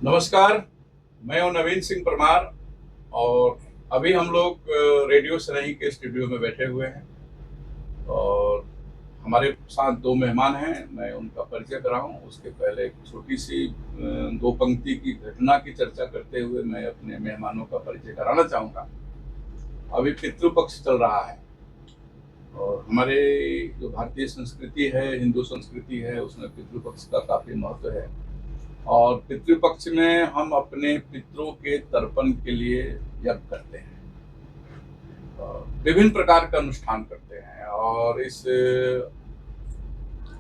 नमस्कार। मैं हूं नवीन सिंह परमार और अभी हम लोग रेडियो सनई के स्टूडियो में बैठे हुए हैं और हमारे साथ दो मेहमान हैं। मैं उनका परिचय कराऊं उसके पहले एक छोटी सी दो पंक्ति की घटना की चर्चा करते हुए मैं अपने मेहमानों का परिचय कराना चाहूँगा। अभी पितृपक्ष चल रहा है और हमारे जो भारतीय संस्कृति है, हिंदू संस्कृति है, उसमें पितृपक्ष का काफ़ी महत्व है और पितृपक्ष में हम अपने पितरों के तर्पण के लिए यज्ञ करते हैं, विभिन्न प्रकार का अनुष्ठान करते हैं और इस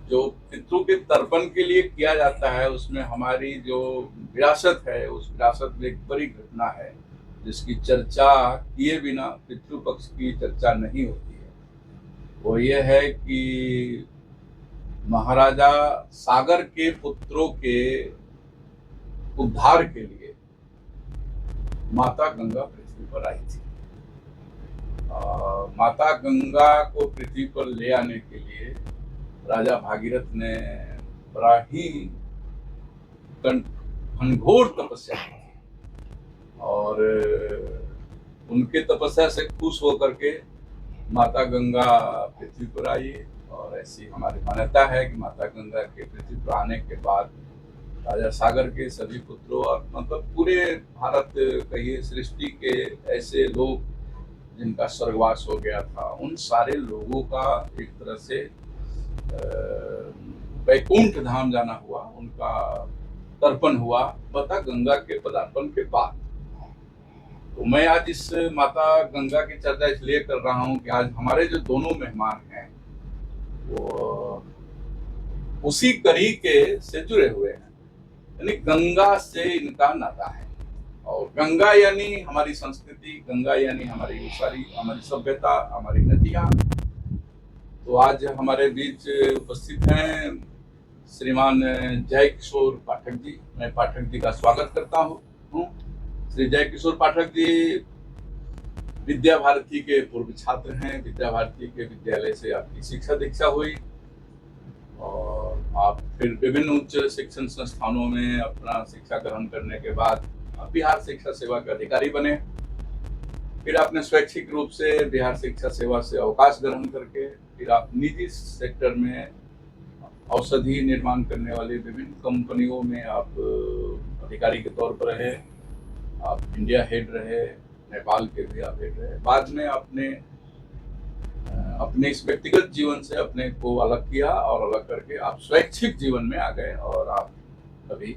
जो पितरों के तर्पण के लिए किया जाता है उसमें हमारी जो विरासत है उस विरासत में एक बड़ी घटना है जिसकी चर्चा किए बिना पितृपक्ष की चर्चा नहीं होती है। वो ये है कि महाराजा सागर के पुत्रों के उद्धार के लिए माता गंगा पृथ्वी पर आई थी। माता गंगा को पृथ्वी पर ले आने के लिए राजा भागीरथ ने बड़ा ही घनघोर तपस्या की और उनके तपस्या से खुश होकर के माता गंगा पृथ्वी पर आई और ऐसी हमारी मान्यता है कि माता गंगा के पृथ्वी पर आने के बाद राजा सागर के सभी पुत्रों और मतलब पूरे भारत कहिए सृष्टि के ऐसे लोग जिनका स्वर्गवास हो गया था उन सारे लोगों का एक तरह से वैकुंठ धाम जाना हुआ, उनका तर्पण हुआ माता गंगा के पदार्पण के बाद। तो मैं आज इस माता गंगा की चर्चा इसलिए कर रहा हूँ कि आज हमारे जो दोनों मेहमान हैं वो उसी कड़ी के से जुड़े हुए हैं, यानी गंगा से इनका नाता है और गंगा यानी हमारी संस्कृति, गंगा यानी हमारी सारी हमारी सभ्यता, हमारी नदियाँ। तो आज हमारे बीच उपस्थित हैं श्रीमान जय किशोर पाठक जी। मैं पाठक जी का स्वागत करता हूँ। श्री जय किशोर पाठक जी विद्या भारती के पूर्व छात्र हैं। विद्या भारती के विद्यालय से आपकी शिक्षा दीक्षा हुई और आप फिर विभिन्न उच्च शिक्षण संस्थानों में अपना शिक्षा ग्रहण करने के बाद बिहार शिक्षा सेवा के अधिकारी बने। फिर आपने स्वैच्छिक रूप से बिहार शिक्षा सेवा से अवकाश ग्रहण करके फिर आप निजी सेक्टर में औषधि निर्माण करने वाली विभिन्न कंपनियों में आप अधिकारी के तौर पर रहे। आप इंडिया हेड रहे, नेपाल के भी आप हेड रहे। बाद में आपने अपने इस व्यक्तिगत जीवन से अपने को अलग किया और अलग करके आप स्वैच्छिक जीवन में आ गए और आप अभी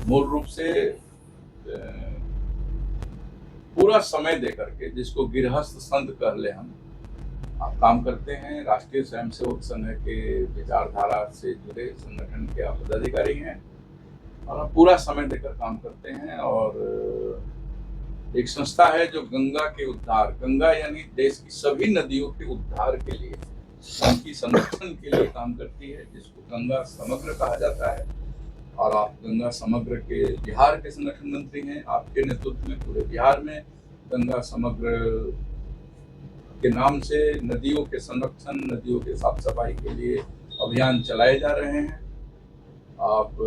मूल रूप से पूरा समय दे करके, जिसको गृहस्थ संत कह ले हम, आप काम करते हैं। राष्ट्रीय स्वयंसेवक संघ के विचारधारा से जुड़े संगठन के आप पदाधिकारी हैं और आप पूरा समय देकर काम करते हैं और एक संस्था है जो गंगा के उद्धार, गंगा यानी देश की सभी नदियों के उद्धार के लिए, उनकी संरक्षण के लिए काम करती है, जिसको गंगा समग्र कहा जाता है। और आप गंगा समग्र के बिहार के संगठन मंत्री हैं। आपके नेतृत्व में पूरे बिहार में गंगा समग्र के नाम से नदियों के संरक्षण, नदियों के साफ सफाई के लिए अभियान चलाए जा रहे हैं। आप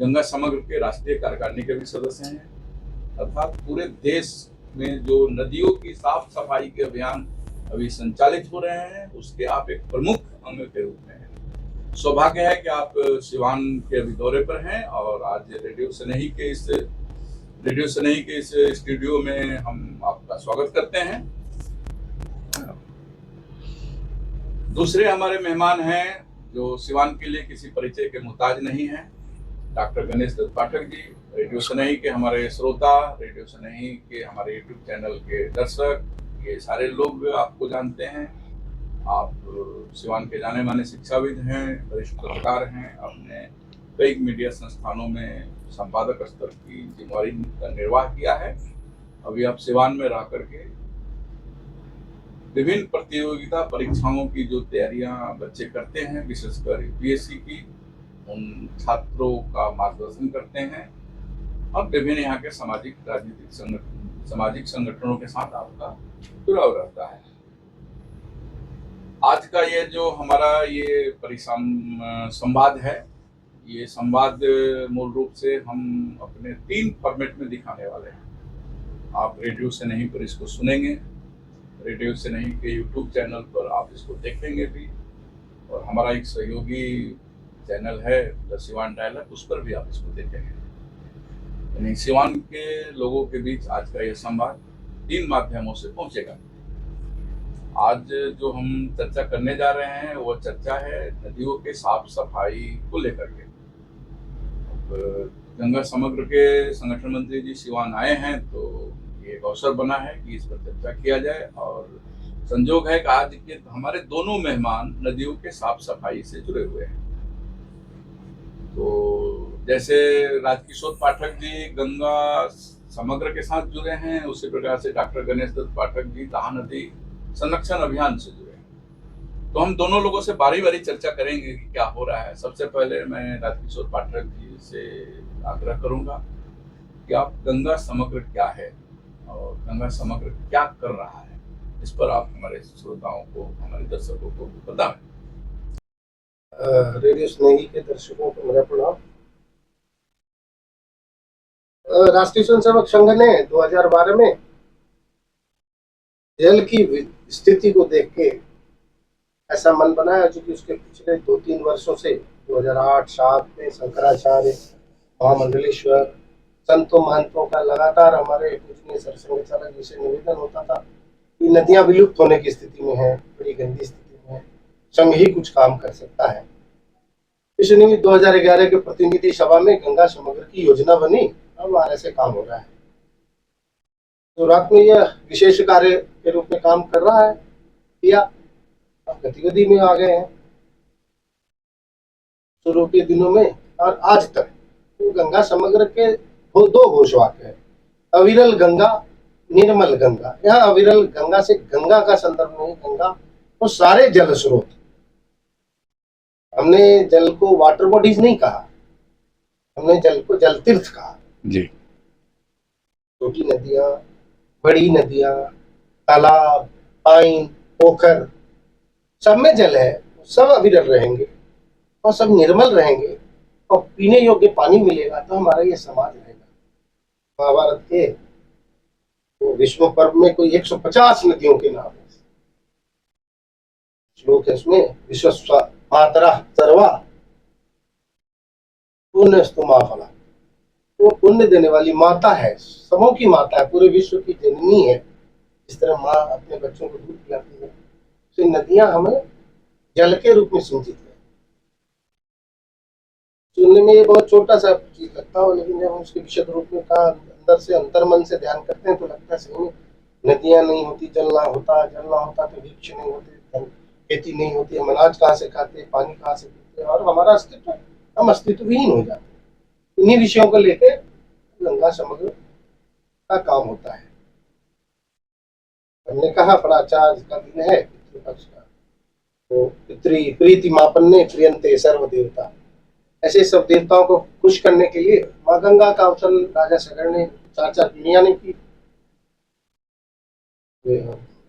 गंगा समग्र के राष्ट्रीय कार्यकारिणी के भी सदस्य हैं, अर्थात पूरे देश में जो नदियों की साफ सफाई के अभियान अभी संचालित हो रहे हैं उसके आप एक प्रमुख अंग के रूप में हैं। सौभाग्य है कि आप सिवान के अभी दौरे पर हैं और आज रेडियो सनई के इस स्टूडियो में हम आपका स्वागत करते हैं। दूसरे हमारे मेहमान हैं जो सिवान के लिए किसी परिचय के मुहताज नहीं हैं, डॉक्टर गणेश दत्त पाठक जी। रेडियो सनई के हमारे श्रोता, रेडियो सनई के हमारे यूट्यूब चैनल के दर्शक, ये सारे लोग आपको जानते हैं। आप सिवान के जाने माने शिक्षाविद हैं, वरिष्ठ पत्रकार हैं, आपने कई मीडिया संस्थानों में संपादक स्तर की जिम्मेवारी का निर्वाह किया है। अभी आप सिवान में रह करके विभिन्न प्रतियोगिता परीक्षाओं की जो तैयारियां बच्चे करते हैं, विशेषकर यूपीएससी की, उन छात्रों का मार्गदर्शन करते हैं और विभिन्न यहाँ के सामाजिक संगठनों के साथ आपका जुड़ाव रहता है। आज का ये जो हमारा ये संवाद है, ये संवाद मूल रूप से हम अपने 3 फॉर्मेट में दिखाने वाले हैं। आप रेडियो से नहीं पर इसको सुनेंगे, रेडियो से नहीं के यूट्यूब चैनल पर आप इसको देखेंगे भी, और हमारा एक सहयोगी चैनल है द सिवान डायलॉग, उस पर भी आप इसको देखेंगे। यानी सिवान के लोगों के बीच आज का यह संवाद 3 माध्यमों से पहुंचेगा। आज जो हम चर्चा करने जा रहे हैं वो चर्चा है नदियों के साफ सफाई को लेकर के। गंगा समग्र के संगठन मंत्री जी सिवान आए हैं, तो ये एक अवसर बना है कि इस पर चर्चा किया जाए। और संजोग है कि आज के हमारे दोनों मेहमान नदियों के साफ सफाई से जुड़े हुए हैं। तो जैसे राजकिशोर पाठक जी गंगा समग्र के साथ जुड़े हैं, उसी प्रकार से डॉक्टर गणेश दत्त पाठक जी दाहा नदी संरक्षण अभियान से जुड़े हैं। तो हम दोनों लोगों से बारी बारी चर्चा करेंगे कि क्या हो रहा है। सबसे पहले मैं राजकिशोर पाठक जी से आग्रह करूंगा कि आप गंगा समग्र क्या है और गंगा समग्र क्या कर रहा है, इस पर आप हमारे श्रोताओं को, हमारे दर्शकों को बताएं। रेडियो स्नेही के दर्शकों को मेरा प्रणाम। राष्ट्रीय स्वयंसेवक संघ ने 2012 में जल की स्थिति को देख के ऐसा मन बनाया, जो कि उसके पिछले 2-3 वर्षों से 2008-7 में शंकराचार्य, महामंडलेश्वर, संतों महंतों का लगातार हमारे पूजनीय सरसंघ चालक जी से निवेदन होता था कि नदियां विलुप्त होने की स्थिति में है, बड़ी गंदी स्थिति में है, संघ ही कुछ काम कर सकता है। इस निमित्त 2011 के प्रतिनिधि सभा में गंगा समग्र की योजना बनी और हमारे से काम हो रहा है। तो रात में यह विशेष कार्य के रूप में काम कर रहा है, या गतिविधि में आ गए हैं। शुरू के दिनों में और आज तक तो गंगा समग्र के 2 घोषवाक्य है, अविरल गंगा, निर्मल गंगा। यहाँ अविरल गंगा से गंगा का संदर्भ नहीं, गंगा वो सारे जल स्रोत। हमने जल को वाटर बॉडीज नहीं कहा, हमने जल को जल तीर्थ कहा जी। छोटी नदियां, बड़ी नदियां, तालाब, पाइन, पोखर, सब में जल है, सब अविरल रहेंगे और सब निर्मल रहेंगे और पीने योग्य पानी मिलेगा, तो हमारा ये समाज रहेगा। महाभारत के तो विश्व पर्व में कोई 150 नदियों के नाम है, श्लोक है उसमें, विश्व मातरा सर्वा पुण्यस्तु माफला। वो पुण्य देने वाली माता है, सबों की माता है, पूरे विश्व की जननी है। जिस तरह माँ अपने बच्चों को दूध पिलाती है, तो नदियां हमें जल के रूप में सूचित है। सुनने में ये बहुत छोटा सा चीज लगता हो, लेकिन जब हम उसके विशद रूप में कहा, अंदर से अंतर्मन से ध्यान करते हैं, तो लगता है सही में नदियां नहीं होती, जल ना होता तो वृक्ष नहीं होते, खेती नहीं होती, हम अनाज कहाँ से खाते, पानी कहाँ से पीते, और हमारा अस्तित्व, हम अस्तित्वहीन हो जाते। इन्हीं विषयों को लेकर गंगा समग्र का काम होता है। हमने कहा प्राचार्य का दिन है पितृपक्ष का, तो पितृ प्रीति मापन्ने प्रियंते सर्व देवता। ऐसे सब देवताओं को खुश करने के लिए माँ गंगा का अवसन राजा सगर ने 4 पीढ़ियां ने की।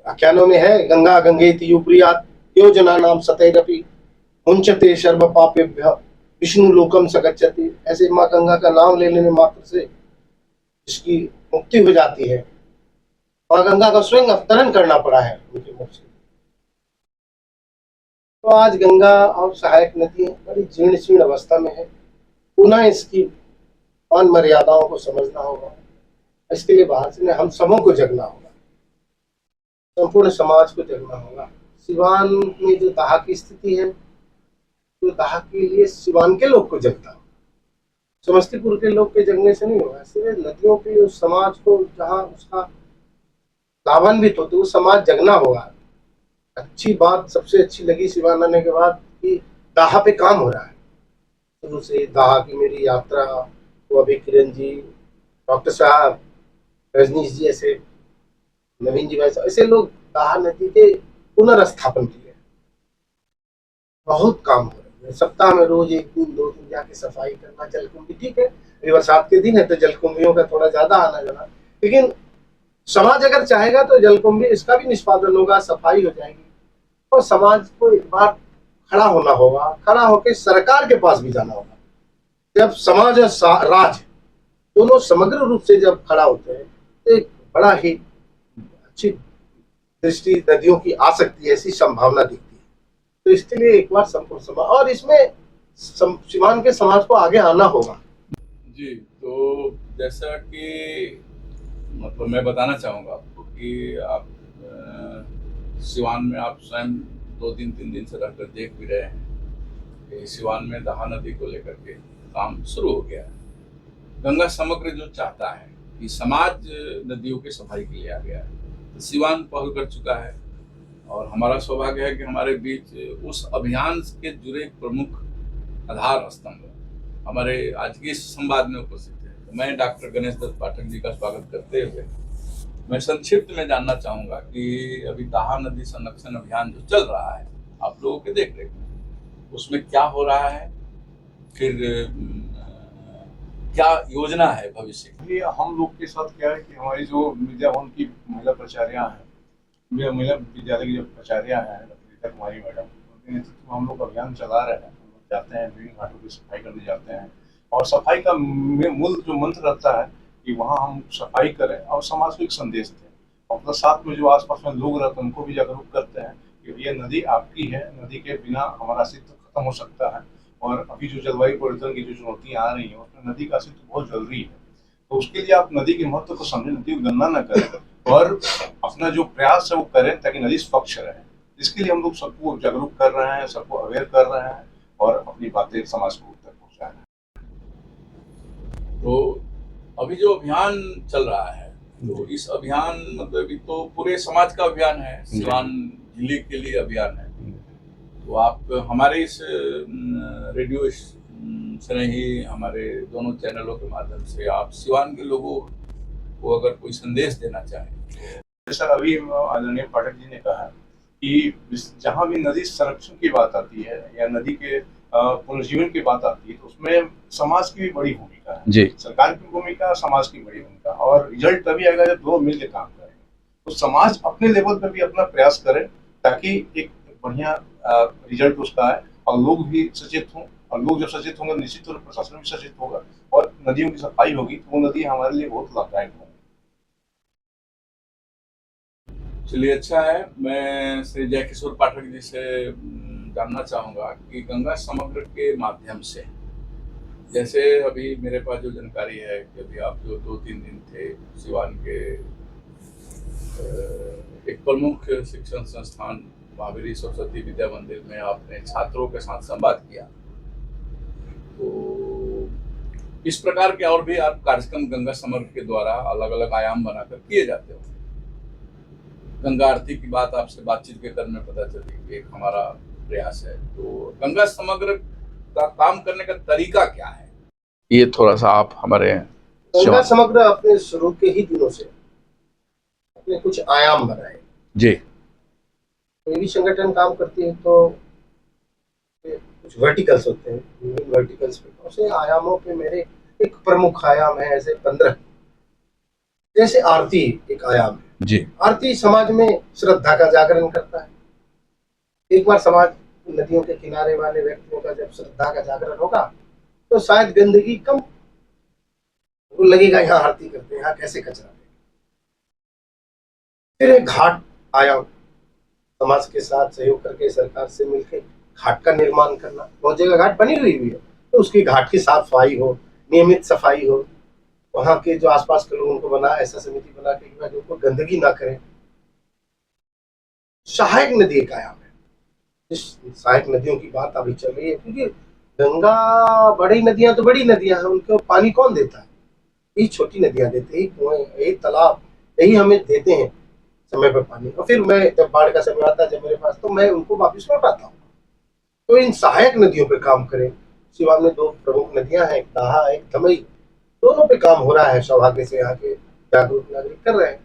आख्यानों में है, गंगा गंगेति युप्रियात् योजना नाम सतैरपि मुंचते सर्व पापेभ्य विष्णु लोकम सगच्छति। ऐसे माँ गंगा का नाम ले लेने मात्र से इसकी मुक्ति हो जाती है। माँ गंगा का स्वयं अवतरण करना पड़ा है उनके मुख से। तो आज गंगा और सहायक नदी बड़ी जीर्ण शीर्ण अवस्था में है। पुनः इसकी मान मर्यादाओं को समझना होगा। इसके लिए बाहर से हम सबों को जगना होगा, संपूर्ण समाज को जगना होगा। सिवान में जो दाह की स्थिति है, तो दाह के लिए सिवान के लोग को जगना होगा, समस्तीपुर के लोग के जगने से नहीं होगा। सिर्फ नदियों के उस समाज को जहाँ उसका लाभान्वित होते वो समाज जगना होगा। अच्छी बात सबसे अच्छी लगी सिवान आने के बाद कि दाह पे काम हो रहा है। शुरू से दाह की मेरी यात्रा, तो अभी किरण जी, डॉक्टर साहब, रजनीश जी, ऐसे नवीन जी, वैसे ऐसे लोग दाह नदी के पुनर्स्थापन के लिए बहुत काम हो रहे हैं। सप्ताह में रोज 1 दिन 2 दिन जाके सफाई करना। जलकुंभी ठीक है, अभी बरसात के दिन है तो जलकुंभियों का थोड़ा ज्यादा आना जाना, लेकिन समाज अगर चाहेगा तो जलकुंभी इसका भी निष्पादन होगा, सफाई हो जाएगी। और समाज को एक बार खड़ा होना होगा, खड़ा होकर सरकार के पास भी जाना होगा जब समाज और राज दोनों समग्र रूप से जब खड़ा होते हैं तो एक बड़ा ही अच्छी दृष्टि नदियों की आ सकती है, ऐसी संभावना दिखती है। तो इसके लिए एक बार संपूर्ण समाज और इसमें सीमांत के समाज को आगे आना होगा। जी, तो जैसा कि मतलब मैं बताना चाहूँगा आपको कि आप सिवान में आप स्वयं 2-3 दिन से रहकर देख भी रहे हैं कि सिवान में दहा नदी को लेकर के काम शुरू हो गया है। गंगा समग्र जो चाहता है कि समाज नदियों की सफाई के लिए आ गया है, तो सिवान पहल कर चुका है और हमारा सौभाग्य है कि हमारे बीच उस अभियान के जुड़े प्रमुख आधार स्तंभ हमारे आज के इस संवाद में उपस्थित है। तो मैं डॉक्टर गणेश दत्त पाठक जी का स्वागत करते हुए मैं संक्षिप्त में जानना चाहूँगा कि अभी दाहा नदी संरक्षण अभियान जो चल रहा है आप लोगों के देख रेख में, उसमें क्या हो रहा है, फिर क्या योजना है भविष्य की? हम लोग के साथ क्या है कि हमारी जो विद्या भवन की महिला प्राचार्या हैं, महिला विद्यालय की जो प्राचार्या हैं ललिता कुमारी मैडम, उनके नेतृत्व में हम लोग अभियान चला रहे हैं। हम लोग जाते हैं, विभिन्न घाटों की सफाई करने जाते हैं और सफाई का मूल जो मंत्र रहता है कि वहाँ हम सफाई करें और समाज को एक संदेश दें और प्लस साथ में जो आसपास में लोग रहते हैं उनको भी जागरूक करते हैं कि ये नदी आपकी है, नदी के बिना हमारा अस्तित्व खत्म हो सकता है और अभी जो जलवायु परिवर्तन की जो चुनौतियां आ रही हैं उसमें नदी का अस्तित्व बहुत जरूरी है। तो उसके लिए आप नदी के महत्व को समझें, नदी को गंदा न करें और अपना जो प्रयास है वो करें ताकि नदी स्वच्छ रहे। इसके लिए हम लोग सबको जागरूक कर रहे हैं, सबको अवेयर कर रहे हैं और अपनी बातें समाज को तक पहुँचा रहे हैं। तो अभी जो अभियान चल रहा है तो इस अभियान मतलब तो पूरे समाज का अभियान है, सिवान जिले के लिए अभियान है। तो आप हमारे इस रेडियो से नहीं, हमारे दोनों चैनलों के माध्यम से आप सिवान के लोगों को अगर कोई संदेश देना चाहें। जैसा अभी आदरणीय पाठक जी ने कहा कि जहाँ भी नदी संरक्षण की बात आती है या नदी के पुनर्जीवन की बात आती है तो उसमें समाज की भी बड़ी भूमिका है जी। सरकार की भूमिका, समाज की बड़ी भूमिका और रिजल्ट तभी आएगा जब दो मिलकर काम करेंगे। तो समाज अपने लेवल पर भी अपना प्रयास करे ताकि एक बढ़िया रिजल्ट उसका आए और लोग भी सचेत हों और लोग जब सचेत होंगे निश्चित तौर पर प्रशासन भी सचेत होगा और नदियों की सफाई होगी तो वो नदी हमारे लिए बहुत लाभदायक होगी। चलिए, अच्छा है। मैं श्री जयकिशोर पाठक जी से जानना चाहूँगा कि गंगा समग्र के माध्यम से, जैसे अभी मेरे पास जो जानकारी है कि अभी आप जो 2-3 दिन थे सिवान के एक प्रमुख शिक्षण संस्थान महावीर सरस्वती विद्या मंदिर में आपने छात्रों के साथ संवाद किया, तो इस प्रकार के और भी आप कार्यक्रम गंगा समग्र के द्वारा अलग अलग आयाम बनाकर किए जाते हो। गंगा आरती की बात आपसे बातचीत के क्रम में पता चली कि एक हमारा प्रयास है, तो गंगा समग्र का काम करने का तरीका क्या है, ये थोड़ा सा आप हमारे गंगा समग्र अपने शुरू के ही दिनों से अपने कुछ आयाम बनाए जी। कोई भी संगठन काम करती है तो कुछ वर्टिकल्स होते हैं, वर्टिकल्स पे उसे आयामों पे मेरे एक प्रमुख आयाम है, ऐसे 15। जैसे आरती एक आयाम है जी। आरती समाज में श्रद्धा का जागरण करता है। एक बार समाज नदियों के किनारे वाले व्यक्तियों का जब श्रद्धा का जागरण होगा तो शायद गंदगी कम वो लगेगा, यहाँ आरती करते हैं, यहाँ कैसे कचरा है। फिर एक घाट आयाम, समाज के साथ सहयोग करके सरकार से मिलकर घाट का निर्माण करना। बहुत जगह घाट बनी हुई है तो उसकी घाट की साफ सफाई हो, नियमित सफाई हो, वहां के जो आसपास के लोगों को बना ऐसा समिति बना के जो को गंदगी ना करें। सहायक नदी एक आयाम है, इस सहायक नदियों की बात अभी चल रही है क्योंकि गंगा बड़ी नदियां तो बड़ी नदियां हैं, उनको पानी कौन देता है? यही छोटी नदियां देते हैं, कुएं, यही तालाब, यही हमें देते हैं समय पर पानी। और फिर मैं जब बाढ़ का समय आता है जब मेरे पास, तो मैं उनको वापिस लौटाता हूँ। तो इन सहायक नदियों पे काम करें। सिवान में 2 प्रमुख नदियां हैं, एक दाहा एक धमई, दोनों पे काम हो रहा है। सौभाग्य से यहाँ के जागरूक नागरिक कर रहे हैं।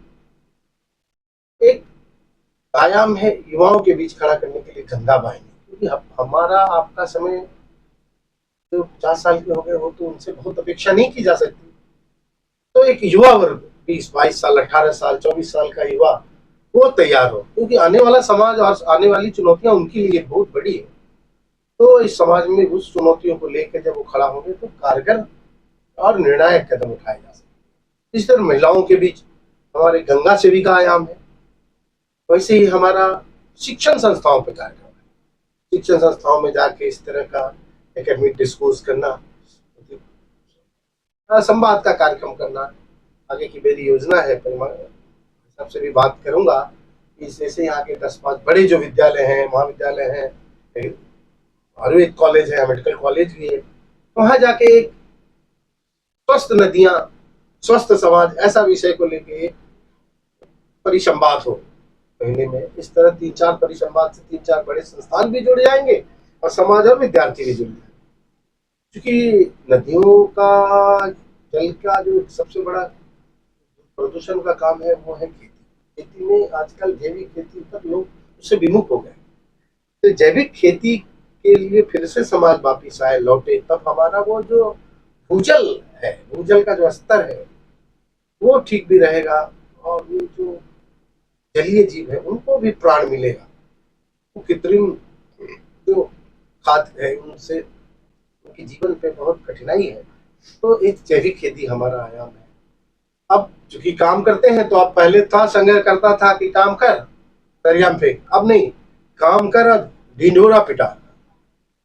एक आयाम है युवाओं के बीच खड़ा करने के लिए गंगा वाहिनी, क्योंकि हमारा आपका समय जो 50 साल के हो गए वो तो उनसे बहुत अपेक्षा नहीं की जा सकती। तो एक युवा वर्ग 20-22 साल, 18 साल, 24 साल का युवा वो तैयार हो, क्योंकि आने वाला समाज और आने वाली चुनौतियां उनके लिए बहुत बड़ी है। तो इस समाज में उस चुनौतियों को लेकर जब वो खड़ा होंगे तो कारगर और निर्णायक कदम उठाए जा सकते। इस तरह महिलाओं के बीच हमारे गंगा सेविका आयाम है, वैसे ही हमारा शिक्षण संस्थाओं पर कार्यक्रम है। शिक्षण संस्थाओं में जाके इस तरह का एकेडमिक डिस्कोर्स करना, संवाद का कार्यक्रम करना आगे की मेरी योजना है। सबसे भी बात करूंगा कि जैसे यहाँ के 10-5 बड़े जो विद्यालय हैं, महाविद्यालय हैं, आयुर्वेद कॉलेज है, मेडिकल कॉलेज भी है, वहां जाके एक स्वस्थ नदियां स्वस्थ समाज ऐसा विषय को लेके परिसंवाद हो महीने में। इस तरह 3-4 परिसंवाद से 3-4 बड़े संस्थान भी जुड़ जाएंगे और समाज और विद्यार्थी भी जुड़ जाएंगे। क्योंकि नदियों का जल का जो सबसे बड़ा प्रदूषण का काम है वो है खेती। खेती में आजकल जैविक खेती पर लोग उससे विमुख हो गए। तो जैविक खेती के लिए फिर से समाज वापिस आए, लौटे, तब हमारा वो जो भूजल है, भूजल का जो स्तर है वो ठीक भी रहेगा और ये जो जलीय जीव है उनको भी प्राण मिलेगा। वो कृत्रिम जो खाद्य है उनसे उनके जीवन पे बहुत कठिनाई है। तो एक जैविक खेती हमारा आयाम है। अब चूंकि काम करते हैं तो अब पहले था संग्रह करता था कि काम कर दरिया फेंक, अब नहीं, काम कर अब ढिंढोरा पिटा।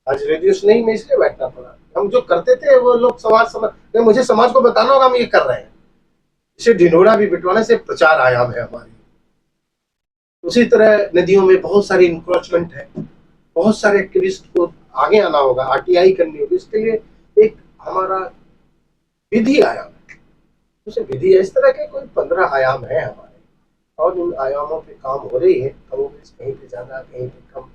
आज रेडियो से नहीं, मैं इसलिए बैठना पड़ा। हम जो करते थे वो लोग मुझे समाज को बताना होगा हम ये कर रहे हैं। इसे ढिंढोरा भी पिटवाने से प्रचार आयाम है हमारी। उसी तरह नदियों में बहुत सारी इंक्रोचमेंट है, बहुत सारे एक्टिविस्ट को आगे आना होगा, आरटीआई करनी होगी। इसके लिए एक हमारा विधि आयाम है, उसे विधि है। इस तरह के कोई 15 आयाम है हमारे और उन आयामों पे काम हो रही है। कहीं पे ज्यादा कहीं पे कम।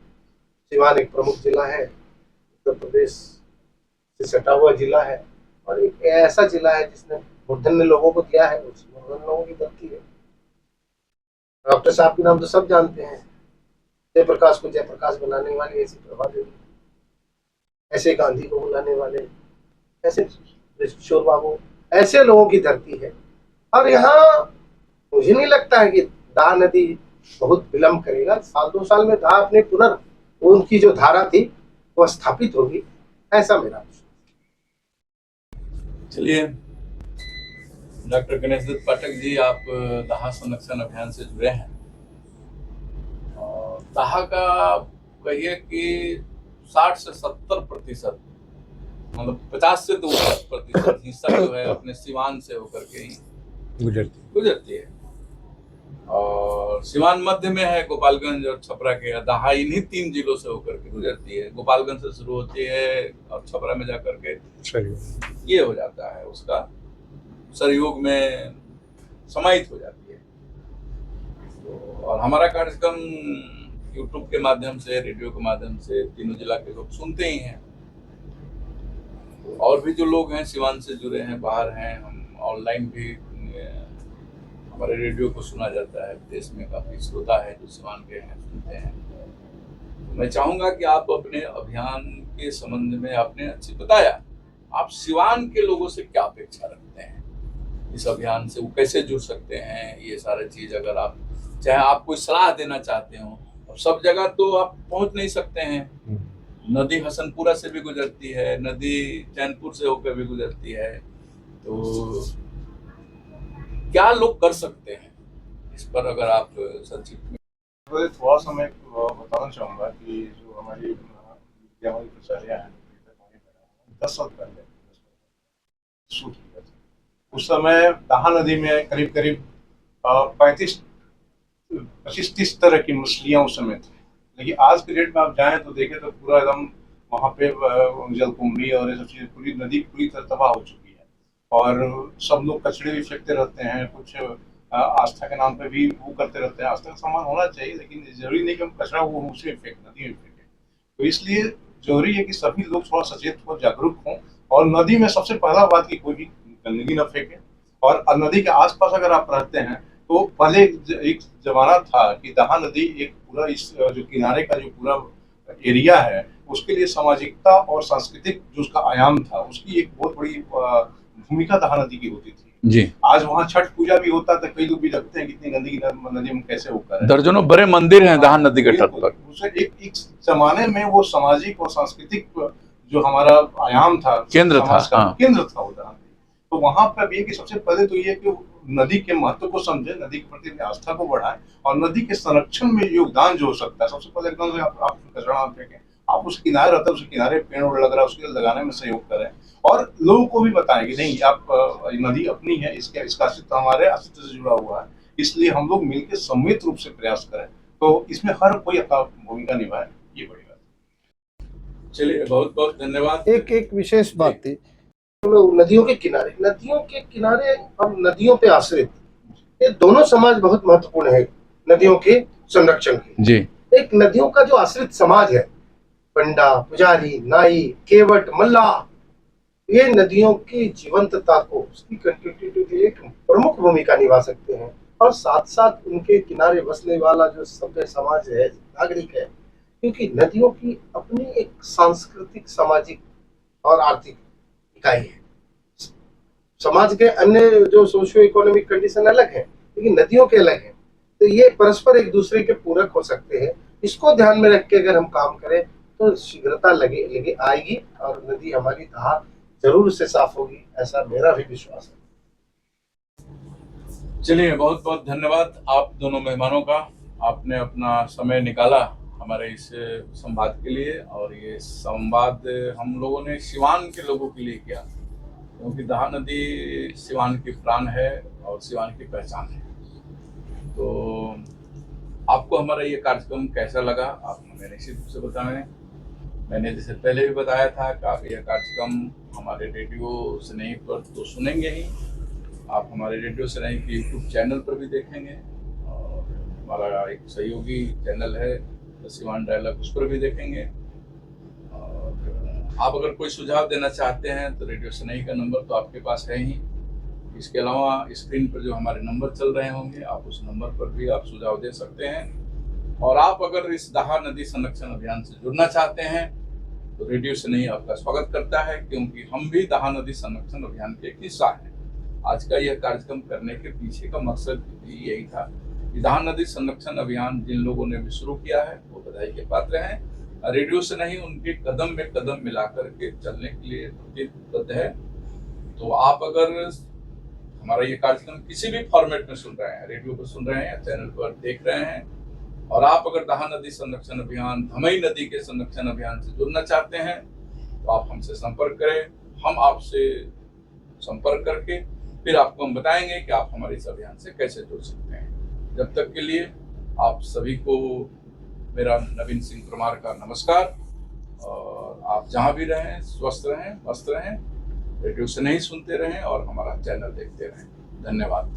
सिवान एक प्रमुख जिला है, उत्तर प्रदेश से सटा हुआ जिला है और एक ऐसा जिला है जिसने मूर्धन्य लोगों को दिया है, उस मूर्धन्य लोगों की धरती है। डॉक्टर साहब के नाम तो सब जानते हैं, जयप्रकाश को जयप्रकाश बनाने वाले, ऐसे प्रभादेवी, ऐसे गांधी को बुलाने वाले, ऐसे किशोर बाबू, ऐसे लोगों की धरती है। और यहाँ मुझे नहीं लगता है कि दाह नदी बहुत विलंब करेगा। 1-2 साल में दाह अपने उनकी जो धारा थी वो स्थापित होगी, ऐसा मेरा विश्वास। चलिए, डॉक्टर गणेश दत्त पाठक जी, आप दाह संरक्षण अभियान से जुड़े हैं। दाह का कहिए कि 60 से 70%, मतलब 50 से तो 50% हिस्सा जो है अपने सिवान से होकर के ही गुजरती है। और सिवान मध्य में है, गोपालगंज और छपरा के दाह इन्हीं 3 जिलों से होकर के गुजरती है। गोपालगंज से शुरू होती है और छपरा में जाकर के ये हो जाता है, उसका सहयोग में समाहित हो जाती है। तो और हमारा कार्यक्रम यूट्यूब के माध्यम से, रेडियो के माध्यम से तीनों जिला के लोग सुनते ही हैं। और भी जो लोग हैं सिवान से जुड़े हैं, बाहर हैं, हम ऑनलाइन भी हमारे रेडियो को सुना जाता है। देश में काफी श्रोता है जो सिवान के हैं, सुनते हैं। तो मैं चाहूंगा कि आप अपने अभियान के संबंध में आपने अच्छी बताया, आप सिवान के लोगों से क्या अपेक्षा रखते हैं इस अभियान से, वो कैसे जुड़ सकते हैं, ये सारी चीज अगर आप चाहे आप कोई सलाह देना चाहते हो। अब सब जगह तो आप पहुंच नहीं सकते हैं। नदी हसनपुरा से भी गुजरती है, नदी चैनपुर से होकर भी गुजरती है। तो क्या लोग कर सकते हैं इस पर अगर आप संक्षिप्त में थोड़ा सा मैं बताना चाहूँगा कि जो हमारी प्रचार्या है 10 साल पहले शूट किया था। उस समय दाह नदी में करीब करीब 25-30 तरह की मछलियाँ उस समय थी। लेकिन आज के डेट में आप जाएं तो देखें तो पूरा एकदम वहाँ पे जलकुंभी और ये सब चीज़ें, पूरी नदी पूरी तरह तबाह हो चुकी है। और सब लोग कचड़े भी फेंकते रहते हैं, कुछ आस्था के नाम पे भी वो करते रहते हैं। आस्था का सामान होना चाहिए, लेकिन जरूरी नहीं कि हम कचरा वो उसी में फेंक, नदी में फेंकें। तो इसलिए जरूरी है कि सभी लोग थोड़ा सचेत हो, जागरूक हों और नदी में सबसे पहला बात की कोई भी गंदगी न फेंके। और नदी के आसपास अगर आप रहते हैं तो पहले एक जमाना था कि दाह नदी एक पूरा इस जो किनारे का जो पूरा एरिया है उसके लिए सामाजिकता और सांस्कृतिक जो उसका आयाम था, उसकी एक बहुत बड़ी भूमिका दाह नदी की होती थी। जी। आज वहाँ छठ पूजा भी होता था, कई लोग भी लगते हैं कितनी गंदगी नदी में कैसे होकर है। दर्जनों बड़े मंदिर हैं दहा नदी के तट पर। उसे एक जमाने में वो सामाजिक और सांस्कृतिक जो हमारा आयाम था, केंद्र था, समाज का हाँ। केंद्र था वो दहा नदी। तो वहां पर भी है कि सबसे पहले तो ये कि नदी के महत्व को समझे, नदी के प्रति अपनी आस्था को बढ़ाएं और नदी के संरक्षण में योगदान जो हो सकता है, सबसे पहले एकदम से आप कचरा ना फेंकें, आप उसके किनारे रहते हैं, उसके किनारे पेड़ लग रहा है उसके लगाने में सहयोग करें और लोगों को भी बताएं कि नहीं आप नदी अपनी है, इसका अस्तित्व हमारे अस्तित्व से जुड़ा हुआ है, इसलिए हम लोग मिलकर सम्मिलित रूप से प्रयास करें, तो इसमें हर कोई अपना भूमिका निभाए, ये बड़ी बात। चलिए, बहुत बहुत धन्यवाद। एक विशेष बात थी, हम लोग नदियों के किनारे हम नदियों पे आश्रित, ये दोनों समाज बहुत महत्वपूर्ण है नदियों के संरक्षण के। जी। एक नदियों का जो आश्रित समाज है, पंडा, पुजारी, नाई, केवट, मल्लाह, ये नदियों की जीवंतता को, उसकी कंटिन्यूटी के लिए एक प्रमुख भूमिका निभा सकते हैं और साथ साथ उनके किनारे बसने वाला जो सभ्य समाज है, नागरिक है, क्योंकि नदियों की अपनी एक सांस्कृतिक, सामाजिक और आर्थिक इकाई है। समाज के अन्य जो सोशियो इकोनॉमिक कंडीशन अलग है, लेकिन नदियों के अलग है, तो ये परस्पर एक दूसरे के पूरक हो सकते हैं। इसको ध्यान में रख के अगर हम काम करें तो शीघ्रता लगे आएगी और नदी हमारी दहा जरूर से साफ होगी, ऐसा मेरा भी विश्वास है। चलिए, बहुत बहुत धन्यवाद आप दोनों मेहमानों का। आपने अपना समय निकाला हमारे इस संवाद के लिए, और ये संवाद हम लोगों ने सिवान के लोगों के लिए किया, क्योंकि दहा नदी सिवान की प्राण है और सिवान की पहचान है। तो आपको हमारा ये कार्यक्रम कैसा लगा, आप हमें निश्चित रूप से बताएं। मैंने जैसे पहले भी बताया था कि आप यह कार्यक्रम हमारे रेडियो सुनई पर तो सुनेंगे ही, आप हमारे रेडियो सुनई के यूट्यूब चैनल पर भी देखेंगे, और हमारा एक सहयोगी चैनल है सिवान डायलॉग, उस पर भी देखेंगे। और आप अगर कोई सुझाव देना चाहते हैं तो रेडियो सुनई का नंबर तो आपके पास है ही। इसके अलावा स्क्रीन पर जो हमारे नंबर चल रहे होंगे, आप उस नंबर पर भी आप सुझाव दे सकते हैं। और आप अगर इस दहा नदी संरक्षण अभियान से जुड़ना चाहते हैं तो रेडियो सुनई आपका स्वागत करता है, क्योंकि हम भी दहा नदी संरक्षण अभियान के एक हिस्सा हैं। आज का यह कार्यक्रम करने के पीछे का मकसद भी यही था कि दहा नदी संरक्षण अभियान जिन लोगों ने भी शुरू किया है वो बधाई के पात्र हैं। रेडियो सुनई उनके कदम में कदम मिलाकर के चलने के लिए प्रतिबद्ध है। तो आप अगर हमारा ये कार्यक्रम किसी भी फॉर्मेट में सुन रहे हैं, रेडियो पर सुन रहे हैं, चैनल पर देख रहे हैं, और आप अगर दहा नदी संरक्षण अभियान, धमई नदी के संरक्षण अभियान से जुड़ना चाहते हैं तो आप हमसे संपर्क करें। हम आपसे संपर्क करके फिर आपको हम बताएंगे कि आप हमारे इस अभियान से कैसे जुड़ सकते हैं। जब तक के लिए आप सभी को मेरा नवीन सिंह परमार का नमस्कार, और आप जहाँ भी रहें स्वस्थ रहें, मस्त रहें, रेडियो से नहीं सुनते रहें और हमारा चैनल देखते रहें। धन्यवाद।